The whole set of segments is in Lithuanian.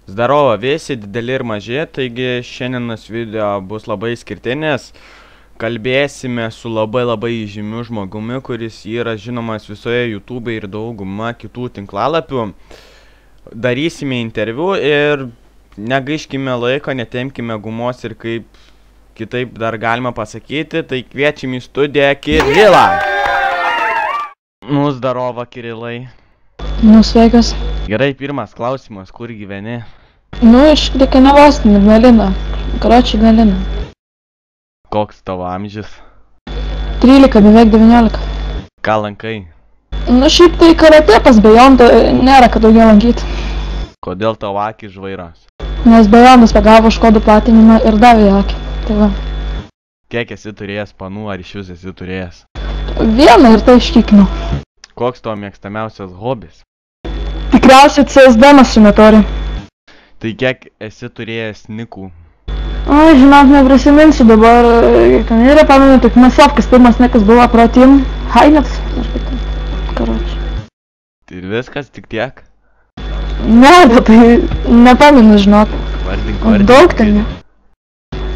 Zdarova visi, dideli ir maži, taigi šiandienas video bus labai skirtinis. Kalbėsime su labai žymiu žmogumi, kuris yra žinomas visoje YouTube ir dauguma kitų tinklalapių. Darysime interviu ir negaiškime laiko, netempkime gumos ir kaip kitaip dar galima pasakyti, tai kviečiam į studiją Kirilą. Nu, zdarova, Kirilai. Nu, sveikas. Gerai, pirmas klausimas, kur gyveni? Nu, iš Krekenavos, Ignalina. Karoči, Ignalina. Koks tavo amžius? 13, beveik 19. Ką lankai? Nu, šiaip tai karate pas Bejondą nėra ką daugiau lankyti. Kodėl tavo akys žvairos? Nes Bejondas pagavo Škodų platinimą ir davė akį. Tai va. Kiek esi turėjęs panų, ar iš jūs esi turėjęs? Vieną ir tai iškikinu. Koks tavo mėgstamiausias hobis? Tikriausiai CSD masinatори. Tai kiek esi turėjęs nikų? Ai, žinok, neprisiminsiu dabar, ten yra, pamenu, tik Masovkis pirmas nikas buvo protim. Hainets, aš kaip ten, karoči. Ir viskas, tik tiek? Ne, bet tai nepamenu, žinok. Vardink. Daug ten.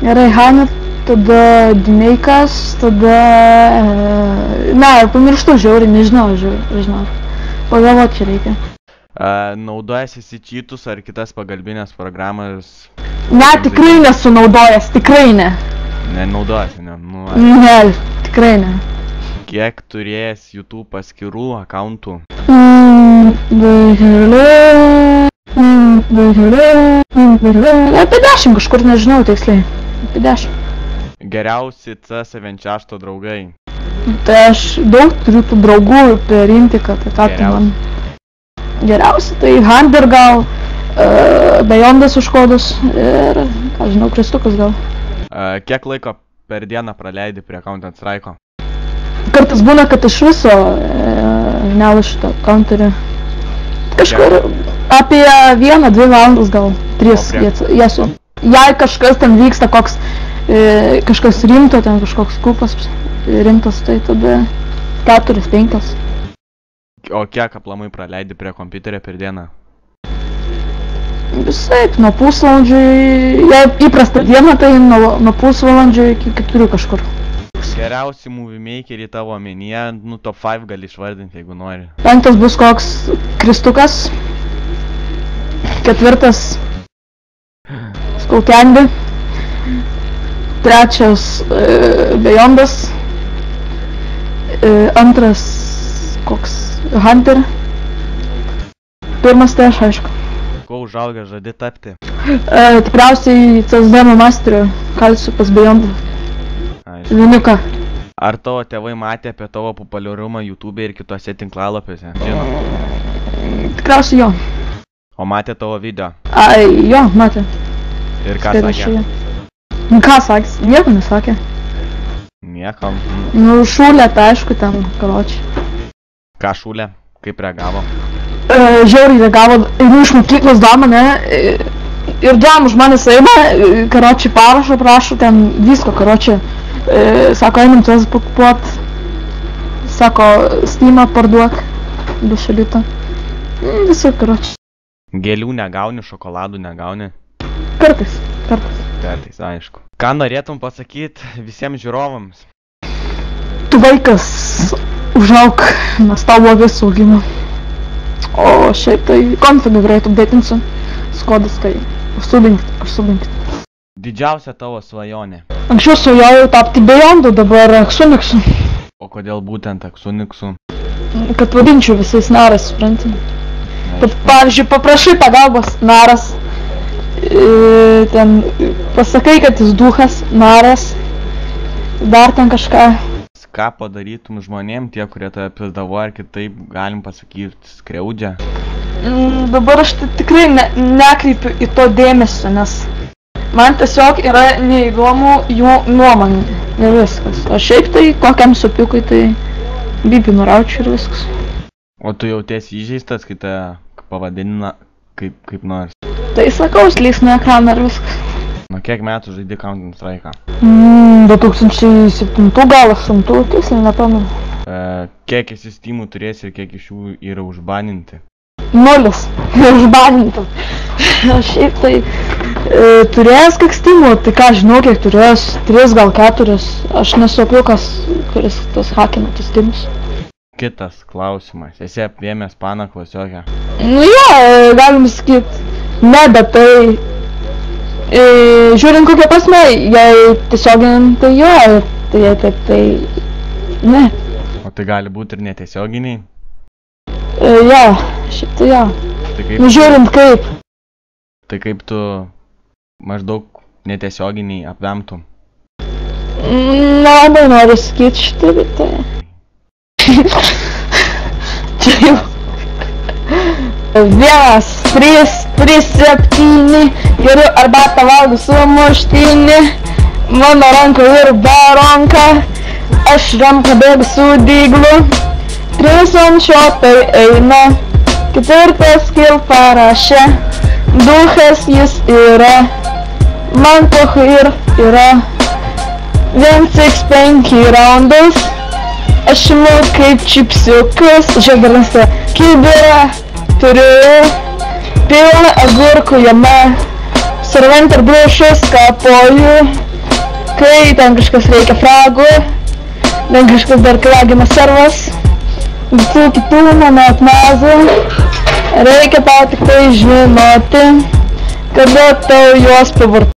Gerai, Hainet, tada Dimeikas, tada... Ne, pamirštu žiauriai, nežinau. Pagalvot čia reikia. Naudojasi čytus ar kitas pagalbinės programas? Ne, tikrai nesu naudojęs, tikrai ne. Nenaudojasi, ne? Nu, ne, tikrai ne. Kiek turėjęs YouTube paskirų, akauntų? Apie 10 kažkur, nežinau tiksliai. Apie 10. Geriausi C76 draugai? Tai aš daug turiu tų draugų per Intiką, tai ką tu man. Geriausi, tai Hunter gal, Bejondas už Škodus ir, ką žinau, Kristukas gal. Kiek laiko per dieną praleidi prie Counter Strike'o? Kartais būna, kad iš viso nelašiu tą counterį. Kažkur apie 1-2 valandas gal, 3 jesu. Jei kažkas ten vyksta, kažkas rimto, ten kažkoks kupas rimtas, tai tada 4-5. O kiek aplamai praleidi prie kompiuterio per dieną? Visaip, nuo pusvalandžio, jei įprasta diena, tai nuo pusvalandžio iki 4 kažkur. Geriausi movie makeriai tavo omenyje, nu top 5 gali išvardinti, jeigu nori. 5 bus koks Kristukas, 4 Skullcandy, 3 Bejondas, 2 koks Hunter, 1 tai aš, aišku. Kuo užaugę žadi tapti? Tikriausiai CSD masteriu kalsiu pas Bejondą. Vieniuką. Ar tavo tėvai matė apie tavo populiarumą YouTube ir kitose tinklalapiuose? Žino? Tikriausiai jo. O matė tavo video? Ai, jo, matė. Ir ką sakė? Ką sakė? Nieko nesakė. Niekam. Nu, šūlė, tai aišku, ten, karoči. Ką šūlė? Kaip reagavo? Žiauriai reagavo, einu iš mokyklos dama, ne? Ir dam už manęs eina, karoči parašo, prašo, ten visko, karoči. Sako, einam tuos pakupuot. Sako, Steamą parduok. 2 litą. Visur, karoči. Gėlių negauni, šokoladų negauni? Kartais. Kartais, aišku. Ką norėtum pasakyti visiems žiūrovams? Tu vaikas, užauk, mes tau blogas augimą. O šiaip tai konfigą greitų updatinsiu. Skodas tai užsubinkit. Didžiausia tavo svajonė? Anksčiau svajojau tapti Bejondu, dabar Aksuniksu. O kodėl būtent Aksuniksu? Kad vadinčiau visais naras, supranti. Kad, pavyzdžiui, paprašai pagalbos naras. Ten pasakai, kad jis duhas, naras. Dar ten kažką. Ką padarytum žmonėm, tie, kurie tave pizdavo, ar kitaip galim pasakyti, skriaudžia? Dabar aš tikrai nekreipiu į to dėmesio, nes man tiesiog yra neįdomu jų nuomonė ir viskas. O šiaip tai kokiam supiukui tai bibį nuraučiu ir viskas. O tu jautiesi įžeistas, kai te pavadina kaip nors? Tai sakau, slys nuo ekraną ir viskas. Nuo kiek metų žaidi Counter Strike'ą? 2007 gal 8, tiksliai nepamenu. Kiek esi Steam'ų turėsi ir kiek iš jų yra užbaninti? 0. Užbanintas. Šiaip tai turėjęs kiek stimų, tai ką žinau, kiek turėjęs, 3 gal 4. Aš nesuopiukas, kuris tos hakina tos stimus. Kitas klausimas. Esi apėmęs paną klasiokę? Nu jo, galim sakyt, ne, bet tai žiūrint kokią prasme, jei tiesioginiam, tai jo, tai jei taip, tai ne. O tai gali būti ir netiesioginiai? Jo, šiaip tai jo. Nu žiūrint kaip. Tai kaip tu maždaug netiesioginiai apvemtum? Nelabai noriu sakyt šitą, bet tai... Čia jau... 1, 3, 3, 7, geriu arbatą valgau sumuštinį, mano ranka ir be ranka, aš ranką bėgu su dyglu, 3 ant šiotai eina, 4 skil parašė, duhas jis yra, man poch ir yra, 1x5 raundus, aš imu kaip čipsiukus, žiūrėdamas kibirą, turiu pilną agurkų jame, servant ir brušus kapoju, kai ten kažkas reikia fragų, ten kažkas dar klagina servas, visų kitų mano atmazų, reikia tau tik tai žinoti, kada tau juos pavartoti.